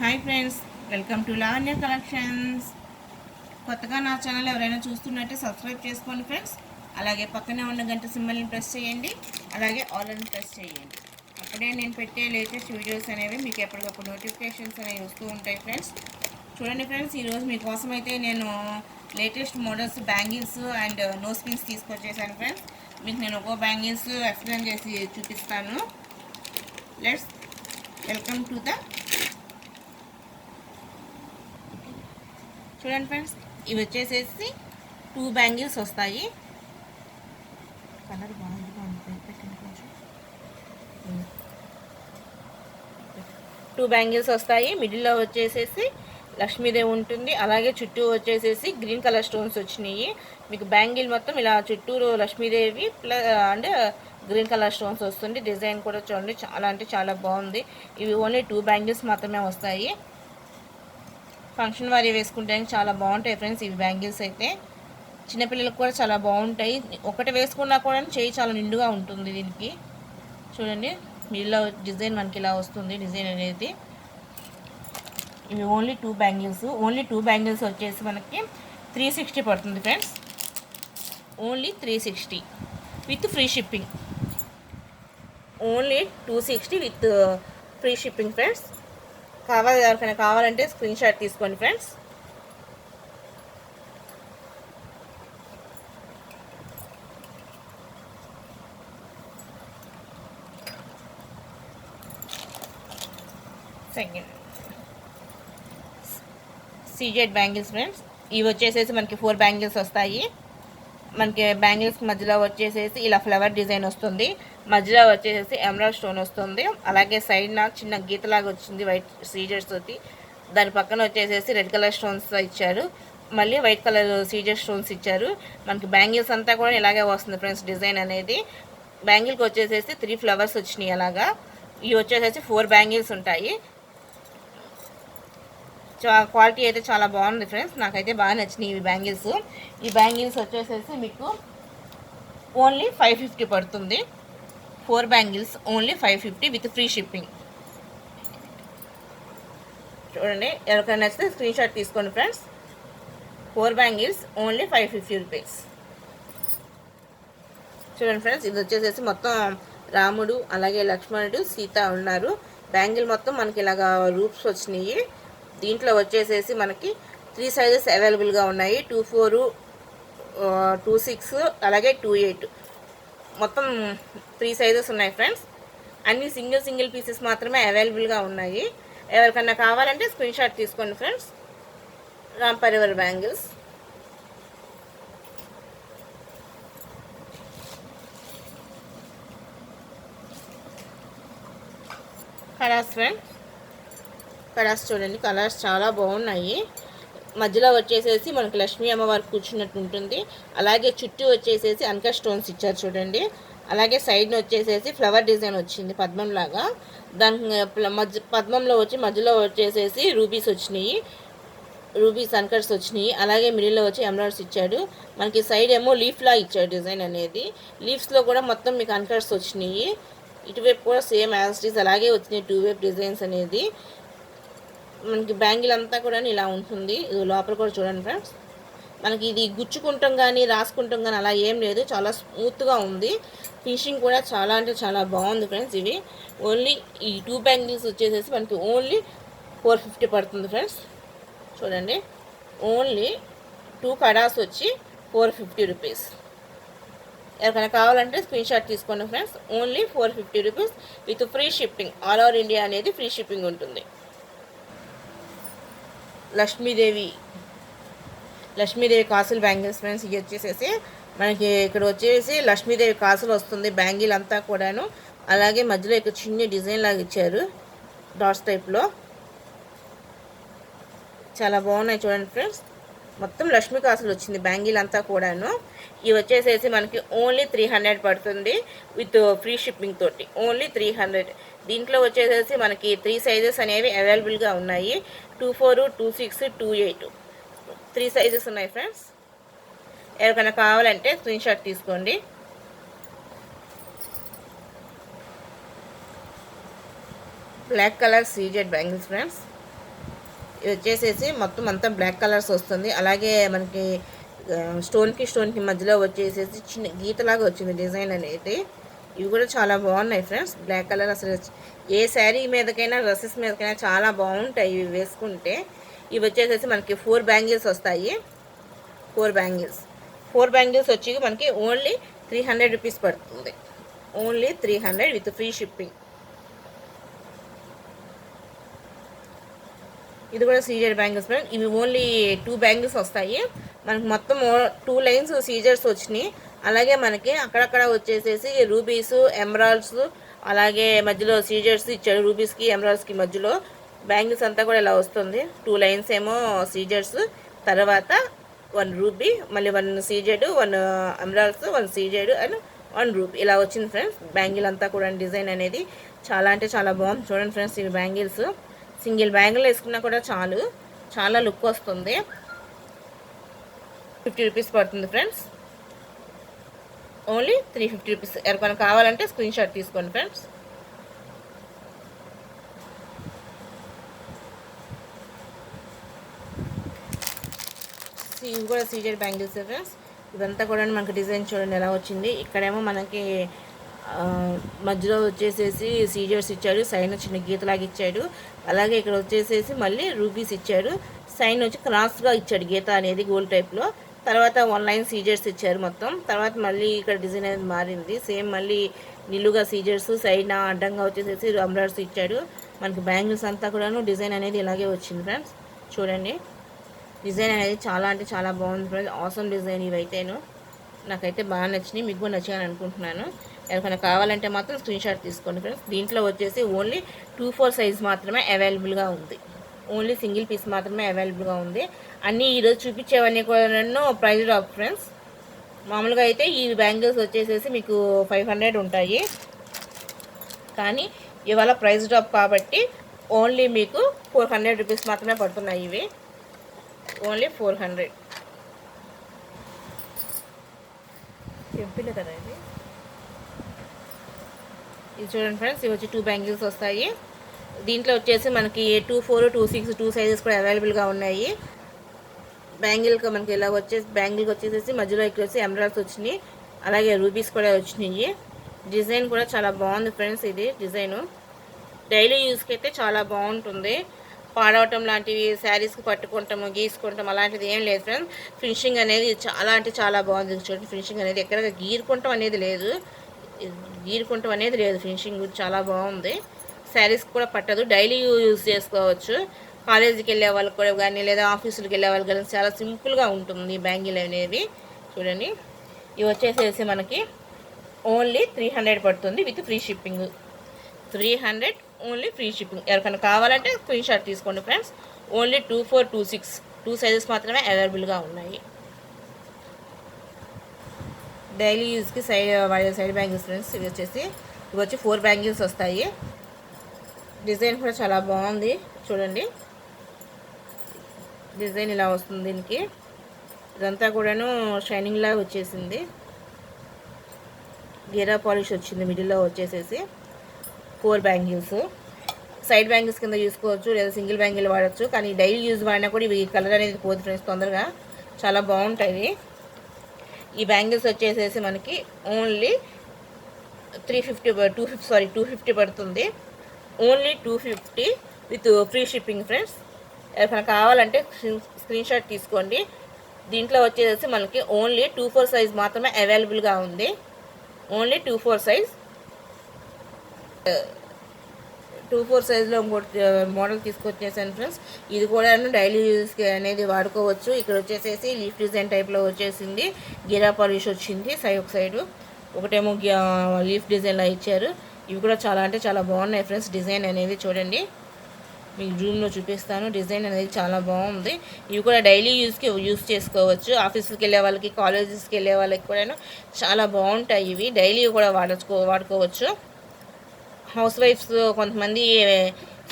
Hi friends, welcome to Lavanya collections. కొత్తగా నా channel ఎవరైనా చూస్తున్నట్టే సబ్స్క్రైబ్ చేసుకోండి ఫ్రెండ్స్. అలాగే పక్కనే ఉన్న గంట సింబల్ని ప్రెస్ చేయండి. అలాగే ఆల్ అని ప్రెస్ చేయండి. అప్పుడే నేను పెట్టే లేటెస్ట్ వీడియోస్ అనేవి మీకు ఎప్పటికప్పుడు నోటిఫికేషన్స్ అనేవి వస్తూ ఉంటాయి ఫ్రెండ్స్. చూడండి ఫ్రెండ్స్, ఈరోజు మీకోసం అయితే నేను latest models bangles and nose pins తీసుకొచ్చేసాను ఫ్రెండ్స్. మీకు నేను ఒక్కో బ్యాంగిల్స్ ఎక్స్ప్లెయిన్ చేసి చూపిస్తాను. లెట్స్ వెల్కమ్ టు ద చూడండి ఫ్రెండ్స్, ఇవి వచ్చేసేసి 2 బ్యాంగిల్స్ వస్తాయి. కలర్ బాగుంది కొంచెం. 2 బ్యాంగిల్స్ వస్తాయి. మిడిల్లో వచ్చేసేసి లక్ష్మీదేవి ఉంటుంది. అలాగే చుట్టూ వచ్చేసేసి గ్రీన్ కలర్ స్టోన్స్ వచ్చినాయి. మీకు బ్యాంగిల్ మొత్తం ఇలా చుట్టూరు Lakshmidevi plus and green colour stones వస్తుంది. డిజైన్ కూడా చూడండి, చాలా అంటే చాలా బాగుంది. ఇవి ఓన్లీ 2 బ్యాంగిల్స్ మాత్రమే వస్తాయి. ఫంక్షన్ వారి వేసుకుంటే చాలా బాగుంటాయి ఫ్రెండ్స్. ఇవి బ్యాంగిల్స్ అయితే చిన్నపిల్లలకు కూడా చాలా బాగుంటాయి. ఒకటి వేసుకున్నా కూడా చేయి చాలా నిండుగా ఉంటుంది. దీనికి చూడండి, ఇలా డిజైన్ మనకి ఇలా వస్తుంది. డిజైన్ అనేది ఇవి ఓన్లీ 2 బ్యాంగిల్స్. ఓన్లీ 2 బ్యాంగిల్స్ వచ్చేసి మనకి 360 పడుతుంది friends. Only 360 with free shipping. Only 260 with free shipping friends. ఎవరికైనా కావాలంటే స్క్రీన్ షాట్ తీసుకోండి friends. Second CZ bangles friends. ఇవి వచ్చేసేసి మనకి 4 బ్యాంగిల్స్ వస్తాయి. మనకి బ్యాంగిల్స్ మధ్యలో వచ్చేసేసి ఇలా ఫ్లవర్ డిజైన్ వస్తుంది. మధ్యలో వచ్చేసేసి ఎమరాల్డ్ స్టోన్ వస్తుంది. అలాగే సైడ్ నా చిన్న గీతలాగా వచ్చింది వైట్ సీజర్స్ తోటి. దాని పక్కన వచ్చేసేసి రెడ్ కలర్ స్టోన్స్ ఇచ్చారు. మళ్ళీ వైట్ కలర్ సీజర్ స్టోన్స్ ఇచ్చారు. మనకి బ్యాంగిల్స్ అంతా కూడా ఇలాగే వస్తుంది ఫ్రెండ్స్. డిజైన్ అనేది బ్యాంగిల్కి వచ్చేసేసి 3 ఫ్లవర్స్ వచ్చినాయి. అలాగా ఇవి వచ్చేసేసి 4 బ్యాంగిల్స్ ఉంటాయి. క్వాలిటీ అయితే చాలా బాగుంది ఫ్రెండ్స్. నాకైతే బాగా నచ్చినాయి ఇవి బ్యాంగిల్స్. ఈ బ్యాంగిల్స్ వచ్చేసేసి మీకు ఓన్లీ 550 పడుతుంది. 4 bangles only 550 with free shipping. చూడండి, ఎవరికైనా నచ్చితే స్క్రీన్ షాట్ తీసుకోండి ఫ్రెండ్స్. 4 bangles only 550 rupees. చూడండి ఫ్రెండ్స్, ఇది వచ్చేసేసి మొత్తం రాముడు అలాగే లక్ష్మణుడు సీత ఉన్నారు. బ్యాంగిల్ మొత్తం మనకి ఇలాగా రూప్స్ వచ్చినాయి. దీంట్లో వచ్చేసేసి మనకి 3 సైజెస్ అవైలబుల్గా ఉన్నాయి. 24, 26 అలాగే 28 మొత్తం 3 సైజెస్ ఉన్నాయి ఫ్రెండ్స్. అన్ని సింగిల్ పీసెస్ మాత్రమే అవైలబుల్గా ఉన్నాయి. ఎవరికన్నా కావాలంటే స్క్రీన్ షాట్ తీసుకోండి friends. Ram Parivar bangles. Colours friends, colours చూడండి, కలర్స్ చాలా బాగున్నాయి. మధ్యలో వచ్చేసేసి మనకి లక్ష్మీ అమ్మవారు కూర్చున్నట్టు ఉంటుంది. అలాగే చుట్టూ వచ్చేసేసి అన్కట్ స్టోన్స్ ఇచ్చారు చూడండి. అలాగే సైడ్ని వచ్చేసేసి ఫ్లవర్ డిజైన్ వచ్చింది పద్మంలాగా. దాని పద్మంలో వచ్చి మధ్యలో వచ్చేసేసి రూబీస్ వచ్చినాయి. రూబీస్ అన్కట్స్ వచ్చినాయి. అలాగే మిడిల్లో వచ్చి ఎమరాల్డ్స్ ఇచ్చాడు. మనకి సైడ్ ఏమో లీఫ్లా ఇచ్చాడు డిజైన్ అనేది. లీఫ్స్లో కూడా మొత్తం మీకు అన్కట్స్ వచ్చినాయి. ఇటువైపు కూడా సేమ్ యాజ్ ఇట్ ఈస్ అలాగే వచ్చినాయి 2 వైపు డిజైన్స్ అనేది. మనకి బ్యాంగిల్ అంతా కూడా ఇలా ఉంటుంది. ఇది లోపల కూడా చూడండి ఫ్రెండ్స్. మనకి ఇది గుచ్చుకుంటాం కానీ రాసుకుంటాం కానీ అలా ఏం లేదు. చాలా స్మూత్గా ఉంది. ఫినిషింగ్ కూడా చాలా అంటే చాలా బాగుంది ఫ్రెండ్స్. ఇవి ఓన్లీ ఈ 2 బ్యాంగిల్స్ వచ్చేసేసి మనకి ఓన్లీ 450 పడుతుంది ఫ్రెండ్స్. చూడండి, ఓన్లీ 2 కడాస్ వచ్చి 450 రూపీస్. ఎవరికైనా కావాలంటే స్క్రీన్ షాట్ తీసుకోండి friends. Only 450 rupees with free shipping. All over India అనేది ఫ్రీ షిప్పింగ్ ఉంటుంది. లక్ష్మీదేవి కాసులు బ్యాంగిల్స్ ఫ్రెండ్స్. ఇవి వచ్చేసేసి మనకి ఇక్కడ వచ్చేసి లక్ష్మీదేవి కాసులు వస్తుంది బ్యాంగిల్ అంతా కూడాను. అలాగే మధ్యలో ఇక్కడ చిన్న డిజైన్ లాగా ఇచ్చారు డాట్స్ టైప్లో. చాలా బాగున్నాయి చూడండి ఫ్రెండ్స్. మొత్తం లక్ష్మీ కాసులు వచ్చింది బ్యాంగిల్ అంతా కూడాను. ఇవి వచ్చేసేసి మనకి ఓన్లీ 300 పడుతుంది విత్ ఫ్రీ షిప్పింగ్ తోటి. ఓన్లీ 300. దీంట్లో వచ్చేసేసి మనకి 3 సైజెస్ అనేవి అవైలబుల్గా ఉన్నాయి. 24, 26, 28 3 సైజెస్ ఉన్నాయి ఫ్రెండ్స్. ఎవరికైనా కావాలంటే స్క్రీన్ షాట్ తీసుకోండి. Black colour CZ bangles friends. ఇది వచ్చేసేసి మొత్తం అంతా బ్లాక్ కలర్స్ వస్తుంది. అలాగే మనకి స్టోన్కి మధ్యలో వచ్చేసేసి చిన్న గీతలాగా వచ్చింది డిజైన్ అనేది. ఇవి కూడా చాలా బాగున్నాయి ఫ్రెండ్స్. బ్లాక్ కలర్ అసలు ఏ శారీ మీదకైనా డ్రెస్సెస్ మీదకైనా చాలా బాగుంటాయి ఇవి వేసుకుంటే. ఇవి వచ్చేసేసి మనకి 4 బ్యాంగిల్స్ వస్తాయి. 4 బ్యాంగిల్స్ వచ్చి మనకి ఓన్లీ 300 రూపీస్ పడుతుంది. Only 300 with free shipping. ఇది కూడా సీజర్ బ్యాంగిల్స్ ఫ్రెండ్. ఇవి ఓన్లీ 2 బ్యాంగిల్స్ వస్తాయి మనకి. మొత్తం 2 లైన్స్ సీజర్స్ వచ్చినాయి. అలాగే మనకి అక్కడక్కడ వచ్చేసేసి రూబీస్, ఎమరాల్డ్స్, అలాగే మధ్యలో సీజర్స్ ఇచ్చాడు. రూబీస్కి ఎమరాల్డ్స్కి మధ్యలో బ్యాంగిల్స్ అంతా కూడా ఇలా వస్తుంది. 2 లైన్స్ ఏమో సీజర్స్, తర్వాత 1 రూబీ, మళ్ళీ 1 CZ, 1 emeralds, 1 CZ and 1 ruby ఇలా వచ్చింది ఫ్రెండ్స్. బ్యాంగిల్ అంతా కూడా డిజైన్ అనేది చాలా అంటే చాలా బాగుంది. చూడండి ఫ్రెండ్స్, ఇవి బ్యాంగిల్స్ సింగిల్ బ్యాంగిల్ వేసుకున్నా కూడా చాలా లుక్ వస్తుంది. 50 రూపీస్ పడుతుంది ఫ్రెండ్స్. Only 350 rupees. ఎవరికైనా కావాలంటే స్క్రీన్ షాట్ తీసుకోండి ఫ్రెండ్స్. ఇవి కూడా సీజర్ బ్యాంగిల్స్ ఫ్రెండ్స్. ఇదంతా కూడా మనకి డిజైన్ చూడండి ఎలా వచ్చింది. ఇక్కడేమో మనకి మధ్యలో వచ్చేసేసి సీజర్స్ ఇచ్చాడు, సైన్ చిన్న గీతలాగా ఇచ్చాడు. అలాగే ఇక్కడ వచ్చేసేసి మళ్ళీ రూబీస్ ఇచ్చాడు, సైన్ వచ్చి క్రాస్గా ఇచ్చాడు గీత అనేది గోల్డ్ టైప్లో. తర్వాత 1 లైన్ సీజర్స్ ఇచ్చారు మొత్తం. తర్వాత మళ్ళీ ఇక్కడ డిజైన్ అనేది మారింది. సేమ్ మళ్ళీ నిలువుగా సీజర్స్, సైడ్ అడ్డంగా వచ్చేసేసి ఎంబ్రాయిడర్స్ ఇచ్చాడు. మనకి బ్యాంగిల్స్ అంతా కూడాను డిజైన్ అనేది ఇలాగే వచ్చింది ఫ్రెండ్స్. చూడండి, డిజైన్ అనేది చాలా అంటే చాలా బాగుంది ఫ్రెండ్స్. ఆసమ్ డిజైన్ ఇవైతేను నాకైతే బాగా నచ్చినాయి. మీకు కూడా నచ్చాయని అనుకుంటున్నాను. ఎవరికైనా కావాలంటే మాత్రం స్క్రీన్ షాట్ తీసుకోండి ఫ్రెండ్స్. దీంట్లో వచ్చేసి ఓన్లీ 2-4 సైజ్ మాత్రమే అవైలబుల్గా ఉంది. ఓన్లీ సింగిల్ పీస్ మాత్రమే అవైలబుల్గా ఉంది. అన్నీ ఈరోజు చూపించేవన్నీ కూడా ప్రైజ్ డ్రాప్ ఫ్రెండ్స్. మామూలుగా అయితే ఈ బ్యాంగిల్స్ వచ్చేసేసి మీకు 500 ఉంటాయి, కానీ ఇవాళ ప్రైజ్ డ్రాప్ కాబట్టి ఓన్లీ మీకు 400 రూపీస్ మాత్రమే పడుతున్నాయి. ఇవి ఓన్లీ 400. చెప్పలే కదా ఇది. ఇది చూడండి ఫ్రెండ్స్, ఇవి వచ్చి 2 బ్యాంగిల్స్ వస్తాయి. దీంట్లో వచ్చేసి మనకి 2-4, 2-6, 2 సైజెస్ కూడా అవైలబుల్గా ఉన్నాయి. బ్యాంగిల్కి మనకి ఇలా బ్యాంగిల్కి వచ్చేసేసి మధ్యలో ఇక్కడ వచ్చి ఎమరాల్డ్స్ వచ్చినాయి, అలాగే రూబీస్ కూడా వచ్చినాయి. డిజైన్ కూడా చాలా బాగుంది ఫ్రెండ్స్. ఇది డిజైను డైలీ యూస్కి అయితే చాలా బాగుంటుంది. పాడవటం లాంటివి, శారీస్కి పట్టుకుంటాము, గీసుకుంటాం అలాంటిది ఏం లేదు ఫ్రెండ్స్. ఫినిషింగ్ అనేది చాలా అంటే చాలా బాగుంది. చూడండి, ఫినిషింగ్ అనేది ఎక్కడ గీరుకుంటాం అనేది లేదు. ఫినిషింగ్ చాలా బాగుంది. శారీస్కి కూడా పట్టదు, డైలీ యూజ్ చేసుకోవచ్చు. కాలేజీకి వెళ్ళే వాళ్ళకి కూడా కానీ, లేదా ఆఫీసులకు వెళ్ళే వాళ్ళకి కానీ చాలా సింపుల్గా ఉంటుంది బ్యాంగిల్ అనేది. చూడండి, ఇవి వచ్చేసేసి మనకి ఓన్లీ 300 పడుతుంది with free shipping. 300 only free shipping. ఎవరికైనా కావాలంటే స్క్రీన్ షాట్ తీసుకోండి ఫ్రెండ్స్. ఓన్లీ 2-4, 2-6 2 సైజెస్ మాత్రమే అవైలబుల్గా ఉన్నాయి. డైలీ యూజ్కి సైడ్ బ్యాంగిల్స్ ఫ్రెండ్స్. ఇవి వచ్చి 4 బ్యాంగిల్స్ వస్తాయి. డిజైన్ కూడా చాలా బాగుంది. చూడండి, డిజైన్ ఇలా వస్తుంది. దీనికి ఇదంతా కూడాను షైనింగ్ లాగా వచ్చేసింది. గీరా పాలిష్ వచ్చింది మిడిల్లో వచ్చేసేసి. 4 బ్యాంగిల్స్ సైడ్ బ్యాంగిల్స్ కింద చూసుకోవచ్చు, లేదా సింగిల్ బ్యాంగిల్ వాడచ్చు. కానీ డైలీ యూజ్ వాడినా కూడా ఇవి కలర్ అనేది పోదు ఫ్రెండ్స్ తొందరగా. చాలా బాగుంటాయి. ఈ బ్యాంగిల్స్ వచ్చేసేసి మనకి ఓన్లీ 250 పడుతుంది. Only 250 with free shipping friends. ఎవరికైనా కావాలంటే స్క్రీన్ షాట్ తీసుకోండి. దీంట్లో వచ్చేసి మనకి ఓన్లీ 2-4 సైజ్ మాత్రమే అవైలబుల్గా ఉంది. Only 2-4 size. 2-4 సైజ్లో ఇంకోటి మోడల్ తీసుకొచ్చేసాను ఫ్రెండ్స్. ఇది కూడా డైలీ యూజ్కి అనేది వాడుకోవచ్చు. ఇక్కడ వచ్చేసేసి లీఫ్ డిజైన్ టైప్లో వచ్చేసింది. గీరా పాలిష్ వచ్చింది ఒక సైడు, ఒకటేమో లీఫ్ డిజైన్లో ఇచ్చారు. ఇవి కూడా చాలా అంటే చాలా బాగున్నాయి ఫ్రెండ్స్. డిజైన్ అనేది చూడండి, మీకు జూమ్లో చూపిస్తాను. డిజైన్ అనేది చాలా బాగుంది. ఇవి కూడా డైలీ యూజ్ చేసుకోవచ్చు. ఆఫీస్కి వెళ్ళే వాళ్ళకి, కాలేజెస్కి వెళ్ళే వాళ్ళకి కూడా చాలా బాగుంటాయి. ఇవి డైలీ కూడా వాడుకోవచ్చు. హౌస్ వైఫ్స్ కొంతమంది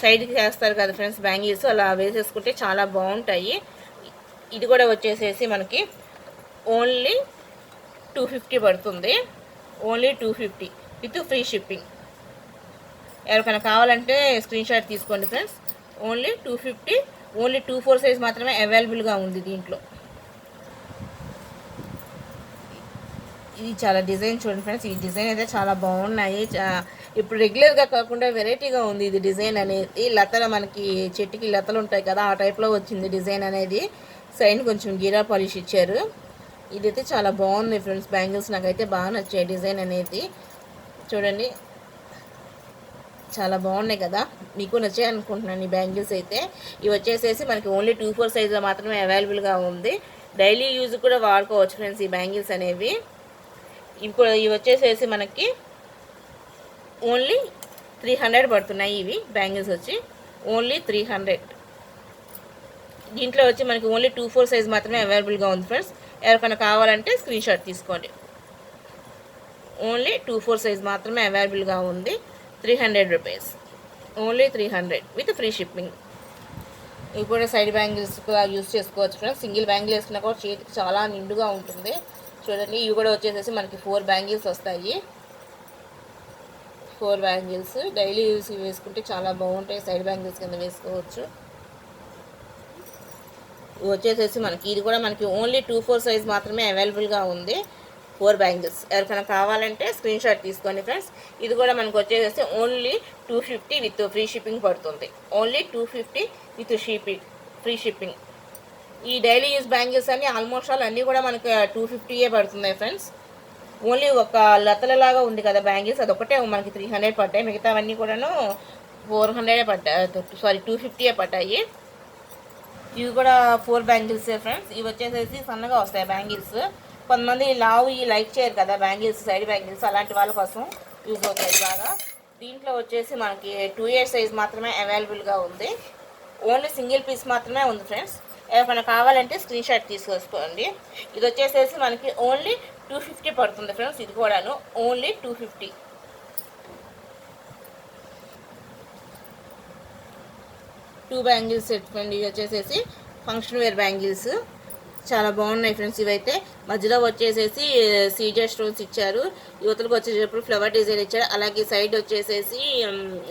సైడ్కి చేస్తారు కదా ఫ్రెండ్స్ బ్యాంగిల్స్, అలా వేసేసుకుంటే చాలా బాగుంటాయి. ఇది కూడా వచ్చేసేసి మనకి ఓన్లీ 250 పడుతుంది. Only 250 with free shipping. ఎవరికైనా కావాలంటే స్క్రీన్ షాట్ తీసుకోండి ఫ్రెండ్స్. ఓన్లీ 250 ఓన్లీ 2-4 సైజ్ మాత్రమే అవైలబుల్గా ఉంది దీంట్లో. ఇది చాలా డిజైన్ చూడండి ఫ్రెండ్స్, ఈ డిజైన్ అయితే చాలా బాగున్నాయి. ఇప్పుడు రెగ్యులర్గా కాకుండా వెరైటీగా ఉంది ఇది డిజైన్ అనేది. లతలు మనకి చెట్టుకి లతలు ఉంటాయి కదా, ఆ టైప్లో వచ్చింది డిజైన్ అనేది. సైడ్ కొంచెం గీరా పాలిష్ ఇచ్చారు. ఇదైతే చాలా బాగుంది ఫ్రెండ్స్. బ్యాంగిల్స్ నాకైతే బాగా నచ్చాయి డిజైన్ అనేది. చూడండి చాలా బాగున్నాయి కదా, మీకు నచ్చాయి అనుకుంటున్నాను ఈ బ్యాంగిల్స్ అయితే. ఇవి వచ్చేసేసి మనకి ఓన్లీ 2-4 సైజులో మాత్రమే అవైలబుల్గా ఉంది. డైలీ యూజ్ కూడా వాడుకోవచ్చు ఫ్రెండ్స్ ఈ బ్యాంగిల్స్ అనేవి. ఇప్పుడు ఇవి వచ్చేసేసి మనకి ఓన్లీ 300 పడుతున్నాయి. ఇవి బ్యాంగిల్స్ వచ్చి ఓన్లీ 300. దీంట్లో వచ్చి మనకి ఓన్లీ 2-4 సైజ్ మాత్రమే అవైలబుల్గా ఉంది ఫ్రెండ్స్. ఎవరికైనా కావాలంటే స్క్రీన్ షాట్ తీసుకోండి. ఓన్లీ 2-4 సైజ్ మాత్రమే అవైలబుల్గా ఉంది. 300 rupees, only 300 with free shipping. ఇవి కూడా సైడ్ బ్యాంగిల్స్ కూడా యూజ్ చేసుకోవచ్చు ఫ్రెండ్స్. సింగిల్ బ్యాంగిల్ వేసుకున్నా కూడా చేతికి చాలా నిండుగా ఉంటుంది. చూడండి ఇవి కూడా వచ్చేసేసి మనకి 4 బ్యాంగిల్స్ వస్తాయి. 4 బ్యాంగిల్స్ డైలీ యూజ్ వేసుకుంటే చాలా బాగుంటాయి. సైడ్ బ్యాంగిల్స్ కింద వేసుకోవచ్చు. వచ్చేసేసి మనకి ఇది కూడా మనకి ఓన్లీ 2-4 సైజ్ మాత్రమే అవైలబుల్గా ఉంది. 4 బ్యాంగిల్స్ ఎవరికైనా కావాలంటే స్క్రీన్ షాట్ తీసుకోండి ఫ్రెండ్స్. ఇది కూడా మనకు వచ్చేసేసి ఓన్లీ 250 విత్ ఫ్రీ షిప్పింగ్ పడుతుంది. Only 250 with free shipping. ఈ డైలీ యూజ్ బ్యాంగిల్స్ అన్నీ ఆల్మోస్ట్ ఆల్ అన్నీ కూడా మనకి 250 పడుతున్నాయి ఫ్రెండ్స్. ఓన్లీ ఒక లతలలాగా ఉంది కదా బ్యాంగిల్స్, అదొకటే మనకి 300 పడ్డాయి. మిగతావన్నీ కూడాను 400 పడ్డాయి, 250 పడ్డాయి. ఇవి కూడా 4 బ్యాంగిల్సే ఫ్రెండ్స్. ఇవి వచ్చేసేసి సన్నగా వస్తాయి బ్యాంగిల్స్. కొంతమంది లావు ఈ లైక్ చేయరు కదా బ్యాంగిల్స్, సైడ్ బ్యాంగిల్స్, అలాంటి వాళ్ళ కోసం యూజ్ అవుతాయి బాగా. దీంట్లో వచ్చేసి మనకి 2 ఇయర్స్ సైజ్ మాత్రమే అవైలబుల్గా ఉంది. ఓన్లీ సింగిల్ పీస్ మాత్రమే ఉంది ఫ్రెండ్స్. ఎవరైనా కావాలంటే స్క్రీన్ షాట్ తీసుకోండి. ఇది వచ్చేసేసి మనకి ఓన్లీ 250 పడుతుంది ఫ్రెండ్స్. ఇది కూడాను ఓన్లీ 250. 2 bangles set friend. ఇవి వచ్చేసేసి ఫంక్షన్ వేర్ బ్యాంగిల్స్ చాలా బాగున్నాయి ఫ్రెండ్స్. ఇవైతే మధ్యలో వచ్చేసేసి సీజర్ స్టోన్స్ ఇచ్చారు. యువతలకు వచ్చేటప్పుడు ఫ్లవర్ డిజైన్ ఇచ్చారు. అలాగే సైడ్ వచ్చేసేసి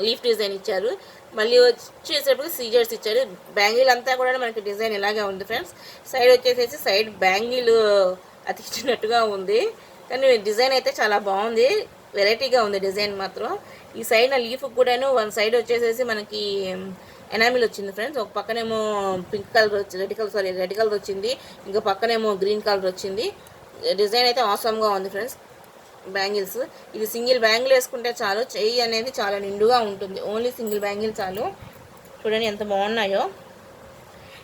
లీఫ్ డిజైన్ ఇచ్చారు. మళ్ళీ వచ్చేసేటప్పుడు సీజర్స్ ఇచ్చారు. బ్యాంగిల్ అంతా కూడా మనకి డిజైన్ ఇలాగే ఉంది ఫ్రెండ్స్. సైడ్ వచ్చేసేసి సైడ్ బ్యాంగిల్ అతికించినట్టుగా ఉంది, కానీ డిజైన్ అయితే చాలా బాగుంది. వెరైటీగా ఉంది డిజైన్ మాత్రం. ఈ సైడ్ లీఫ్ కూడాను వన్ సైడ్ వచ్చేసేసి మనకి ఎనామిల్ వచ్చింది ఫ్రెండ్స్. ఒక పక్కనేమో పింక్ కలర్ వచ్చింది, రెడ్ కలర్ వచ్చింది. ఇంకా పక్కనేమో గ్రీన్ కలర్ వచ్చింది. డిజైన్ అయితే ఆసమ్గా ఉంది ఫ్రెండ్స్ బ్యాంగిల్స్. ఇది సింగిల్ బ్యాంగిల్ వేసుకుంటే చాలు, చెయ్యి అనేది చాలా నిండుగా ఉంటుంది. ఓన్లీ సింగిల్ బ్యాంగిల్ చాలు. చూడండి ఎంత బాగున్నాయో.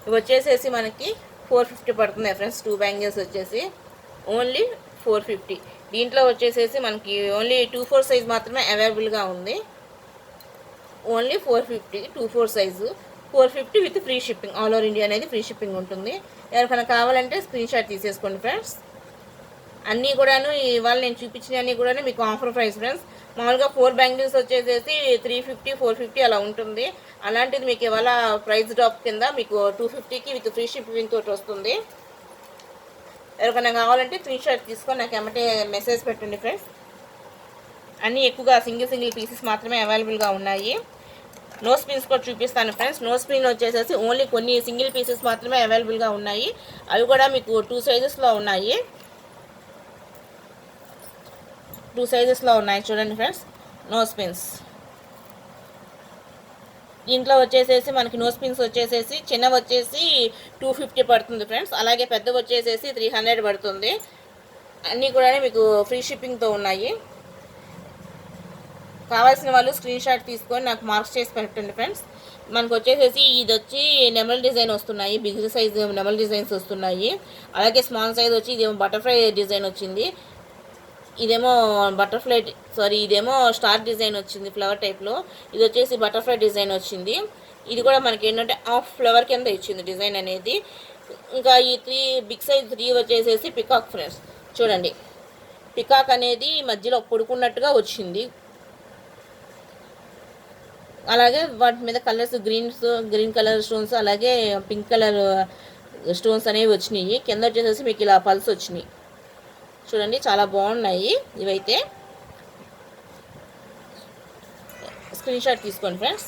ఇవి వచ్చేసేసి మనకి 450 పడుతుంది ఫ్రెండ్స్. 2 బ్యాంగిల్స్ వచ్చేసి ఓన్లీ 450. దీంట్లో వచ్చేసేసి మనకి ఓన్లీ 2-4 సైజ్ మాత్రమే అవైలబుల్గా ఉంది. Only 450, 2-4 size 450 with free shipping. All over India అనేది ఫ్రీ షిప్పింగ్ ఉంటుంది. ఎవరికైనా కావాలంటే స్క్రీన్ షాట్ తీసేసుకోండి ఫ్రెండ్స్. అన్నీ కూడాను ఇవాళ నేను చూపించిన అన్నీ కూడా మీకు ఆఫర్ ప్రైస్ ఫ్రెండ్స్. మామూలుగా 4 బ్యాంగిల్స్ వచ్చేసేసి 350, 450 అలా ఉంటుంది. అలాంటిది మీకు ఇవాళ ప్రైస్ డ్రాప్ కింద మీకు 250కి విత్ ఫ్రీ షిప్పింగ్ తోటి వస్తుంది. ఎవరికైనా కావాలంటే స్క్రీన్ షాట్ తీసుకొని నాకు ఏమంటే మెసేజ్ పెట్టండి ఫ్రెండ్స్. అన్నీ ఎక్కువగా సింగిల్ పీసెస్ మాత్రమే అవైలబుల్గా ఉన్నాయి. నో స్పిన్స్ కూడా చూపిస్తాను ఫ్రెండ్స్. నో స్పిన్ వచ్చేసేసి ఓన్లీ కొన్ని సింగిల్ పీసెస్ మాత్రమే అవైలబుల్గా ఉన్నాయి. అవి కూడా మీకు 2 సైజెస్లో ఉన్నాయి. 2 సైజెస్లో ఉన్నాయి చూడండి ఫ్రెండ్స్. No spins. దీంట్లో వచ్చేసేసి మనకి నో స్పిన్స్ వచ్చేసేసి చిన్నవి వచ్చేసి 250 పడుతుంది ఫ్రెండ్స్. అలాగే పెద్దవి వచ్చేసేసి 300 పడుతుంది. అన్నీ కూడా మీకు ఫ్రీ షిప్పింగ్తో ఉన్నాయి. కావాల్సిన వాళ్ళు స్క్రీన్ షాట్ తీసుకొని నాకు మార్క్స్ చేసి పెట్టండి ఫ్రెండ్స్. మనకు వచ్చేసేసి ఇది వచ్చి నెమల్ డిజైన్ వస్తున్నాయి, బిగ్ సైజ్ నెమల్ డిజైన్స్ వస్తున్నాయి. అలాగే స్మాల్ సైజ్ వచ్చి ఇదేమో బటర్ఫ్లై డిజైన్ వచ్చింది. ఇదేమో ఇదేమో స్టార్ డిజైన్ వచ్చింది ఫ్లవర్ టైప్లో. ఇది వచ్చేసి బటర్ఫ్లై డిజైన్ వచ్చింది. ఇది కూడా మనకి ఏంటంటే హాఫ్ ఫ్లవర్ కింద ఇచ్చింది డిజైన్ అనేది. ఇంకా ఈ బిగ్ సైజ్ 3 వచ్చేసేసి పికాక్ ఫ్రెండ్స్. చూడండి పికాక్ అనేది మధ్యలో పొడుకున్నట్టుగా వచ్చింది. అలాగే వాటి మీద కలర్స్ గ్రీన్ కలర్ స్టోన్స్, అలాగే పింక్ కలర్ స్టోన్స్ అనేవి వచ్చినాయి. కింద వచ్చేసేసి మీకు ఇలా పల్స్ వచ్చినాయి. చూడండి చాలా బాగున్నాయి. ఇవైతే స్క్రీన్ షాట్ తీసుకోండి ఫ్రెండ్స్.